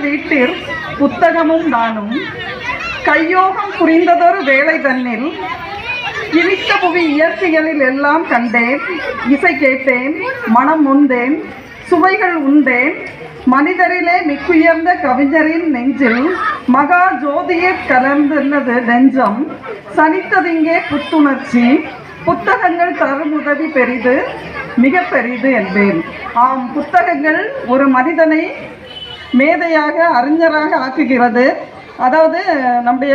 வீட்டிற் புத்தகமும் நானும் கையோகம் புரிந்ததொரு வேலை தன்னில் இனித்த புவி இயற்கைகளில் எல்லாம் கண்டேன், இசை கேட்டேன், மனம் உண்டேன், சுவைகள் உண்டேன். மனிதரிலே மிக்குயர்ந்த கவிஞரின் நெஞ்சில் மகா ஜோதியர் கலந்துள்ளது நெஞ்சம், சனித்ததிங்கே புத்துணர்ச்சி, புத்தகங்கள் தரும் உதவி பெரிது, மிக பெரிது என்பேன். ஆம், புத்தகங்கள் ஒரு மனிதனை மேதையாக அறிஞராக ஆக்குகிறது. அதாவது நம்முடைய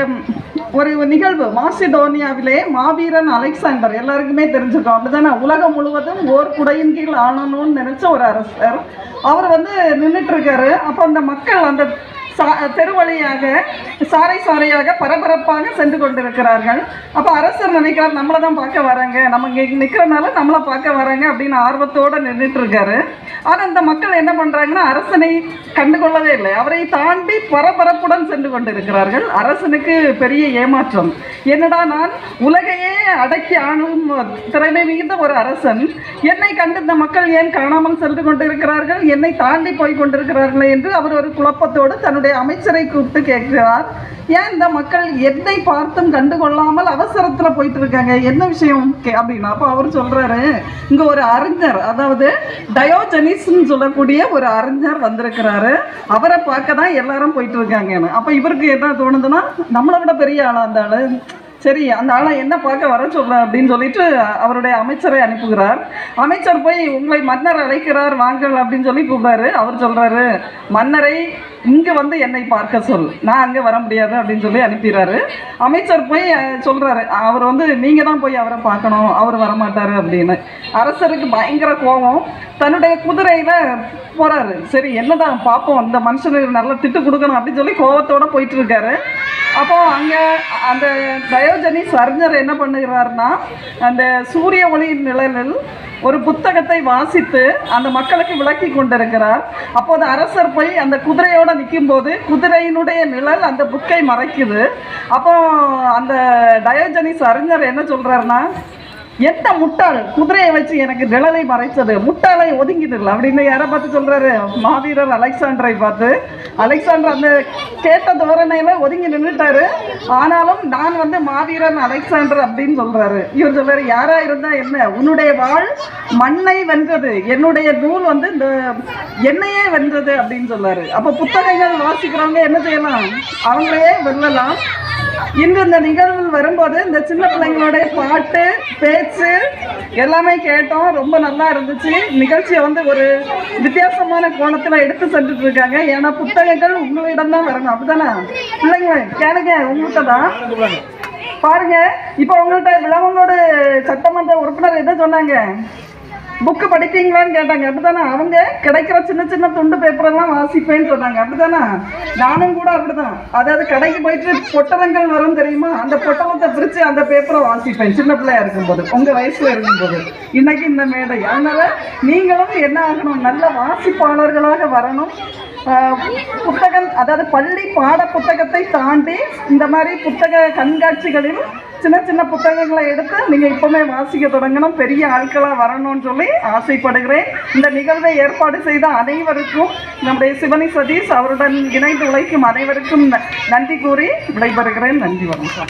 ஒரு நிகழ்வு, மாசிடோனியாவிலே மாவீரன் அலெக்சாண்டர் எல்லாருக்குமே தெரிஞ்சிருக்கோம், அப்படிதானே? உலகம் முழுவதும் ஓர் குடையின் கீழ் ஆளணும்னு நினைச்ச ஒரு அரசர். அவர் நின்றுட்டு இருக்காரு. அப்போ அந்த மக்கள் அந்த தெரு வழியாக சாறை சாறையாக பரபரப்பாக சென்று கொண்டிருக்கிறார்கள். அப்போ அரசர் நினைக்கிறார், நம்மளை தான் பார்க்க வராங்க, நம்ம இங்கே நிற்கிறனால நம்மளை பார்க்க வராங்க அப்படின்னு ஆர்வத்தோடு நின்றுட்டு இருக்காரு. ஆனால் இந்த மக்கள் என்ன பண்ணுறாங்கன்னா, அரசனை கண்டுகொள்ளவே இல்லை. அவரை தாண்டி பரபரப்புடன் சென்று கொண்டிருக்கிறார்கள். அரசனுக்கு பெரிய ஏமாற்றம். என்னடா, நான் உலகையே அடக்கி ஆளும் திறமை மிகுந்த ஒரு அரசன், என்னை கண்டு இந்த மக்கள் ஏன் காணாமல் சென்று கொண்டிருக்கிறார்கள், என்னை தாண்டி போய் கொண்டிருக்கிறார்கள் என்று அவர் ஒரு குழப்பத்தோடு தன்னுடைய அமைச்சரை கூப்பிட்டு கேட்கிறார். ஏன் இந்த மக்கள் என்னை பார்த்தும் கண்டுகொள்ளாமல் அவசரத்தில் போயிட்டு இருக்காங்க, என்ன விஷயம் அப்படின்னா? அப்போ அவர் சொல்றாரு, இங்க ஒரு அறிஞர், அதாவது டயோஜெனிஸ்ன்னு சொல்லக்கூடிய ஒரு அறிஞர் வந்திருக்கிறாரு, அவரை பார்க்க தான் எல்லாரும் போயிட்டு இருக்காங்கன்னு. அப்போ இவருக்கு என்ன தோணுதுன்னா, நம்மளை விட பெரிய ஆளா அந்த ஆளு, சரி அந்த ஆளை என்ன பார்க்க வர சொல்ல அப்படின்னு சொல்லிட்டு அவருடைய அமைச்சரை அனுப்புகிறார். அமைச்சர் போய், உங்களை மன்னர் அழைக்கிறார், வாங்கள் அப்படின்னு சொல்லி கூப்பிடாரு. அவர் சொல்றாரு, மன்னரை இங்கே என்னை பார்க்க சொல், நான் அங்கே வர முடியாது அப்படின்னு சொல்லி அனுப்பிடுறாரு. அமைச்சர் போய் சொல்கிறாரு, அவர் நீங்கள் தான் போய் அவரை பார்க்கணும், அவர் வரமாட்டார் அப்படின்னு. அரசருக்கு பயங்கர கோபம். தன்னுடைய குதிரையில் போகிறாரு. சரி என்னதான் பார்ப்போம், இந்த மனுஷனுக்கு நல்லா திட்டு கொடுக்கணும் அப்படின்னு சொல்லி கோபத்தோடு போயிட்டு இருக்காரு. அப்போ அங்கே அந்த டயோஜெனிஸ் அறிஞர் என்ன பண்ணுகிறாருன்னா, அந்த சூரிய ஒளியின் நிழலில் ஒரு புத்தகத்தை வாசித்து அந்த மக்களுக்கு விளக்கி கொண்டிருக்கிறார். அப்போது அரசர் போய் அந்த குதிரையோடு நிற்கும்போது குதிரையினுடைய நிழல் அந்த புக்கை மறைக்குது. அப்போ அந்த டயோஜெனிஸ் அறிஞர் என்ன சொல்கிறாருன்னா, என்ன முட்டாள், குதிரையை வச்சு எனக்கு நிழலை மறைச்சது, முட்டாளை ஒதுங்கிடல அப்படின்னு யாரை பார்த்து சொல்கிறாரு? மாவீரர் அலெக்சாண்டரை பார்த்து. அலெக்சாண்டர் அந்த கேட்ட தோரணையில் ஒதுங்கி நின்றுட்டாரு. ஆனாலும் நான் மாவீரன் அலெக்சாண்டர் அப்படின்னு சொல்கிறாரு. இவர் சொல்கிறாரு, யாராக இருந்தால் என்ன, உன்னுடைய வாழ் மண்ணை வென்றது, என்னுடைய நூல் இந்த எண்ணெயே வென்றது அப்படின்னு சொல்கிறாரு. அப்போ புத்தகங்கள் வாசிக்கிறவங்க என்ன செய்யலாம், அவங்களையே வெல்லலாம். இன்று இந்த நிகழ்வில் வரும்போது இந்த சின்ன பிள்ளைங்களுடைய பாட்டு பேச்சு எல்லாமே கேட்டோம், ரொம்ப நல்லா இருந்துச்சு. நிகழ்ச்சியை ஒரு வித்தியாசமான கோணத்தில் எடுத்து சென்றுட்டு இருக்காங்க. ஏன்னா புத்தகங்கள் உங்களிடம் தான் வரணும், அப்படித்தானே பிள்ளைங்க? கேளுங்க, உங்கள்கிட்ட தான் பாருங்க. இப்போ உங்கள்கிட்ட விளவங்களோட சட்டமன்ற உறுப்பினர் என்ன சொன்னாங்க, புக்கு படிப்பீங்களான்னு கேட்டாங்க, அப்படித்தானே? அவங்க கிடைக்கிற சின்ன சின்ன துண்டு பேப்பரெல்லாம் வாசிப்பேன்னு சொன்னாங்க, அப்படித்தானே? நானும் கூட அப்படிதான். அதாவது கடைக்கு போயிட்டு பொட்டலங்கள் வரும் தெரியுமா, அந்த பொட்டலத்தை பிரித்து அந்த பேப்பரை வாசிப்பேன் சின்ன பிள்ளையா இருக்கும்போது, உங்கள் வயசில் இருக்கும்போது. இன்னைக்கு இந்த மேடை, அதனால நீங்களும் என்ன ஆகணும், நல்ல வாசிப்பாளர்களாக வரணும். புத்தகம், அதாவது பள்ளி பாட புத்தகத்தை தாண்டி இந்த மாதிரி புத்தக கண்காட்சிகளில் சின்ன சின்ன புத்தகங்களை எடுத்து நீங்கள் இப்போவே வாசிக்க தொடங்கணும், பெரிய ஆட்களாக வரணும்னு சொல்லி ஆசைப்படுகிறேன். இந்த நிகழ்வை ஏற்பாடு செய்த அனைவருக்கும், நம்முடைய சிவனி சதீஷ் அவருடன் இணைந்து உழைக்கும் அனைவருக்கும் நன்றி கூறி விடைபெறுகிறேன். நன்றி, வணக்கம்.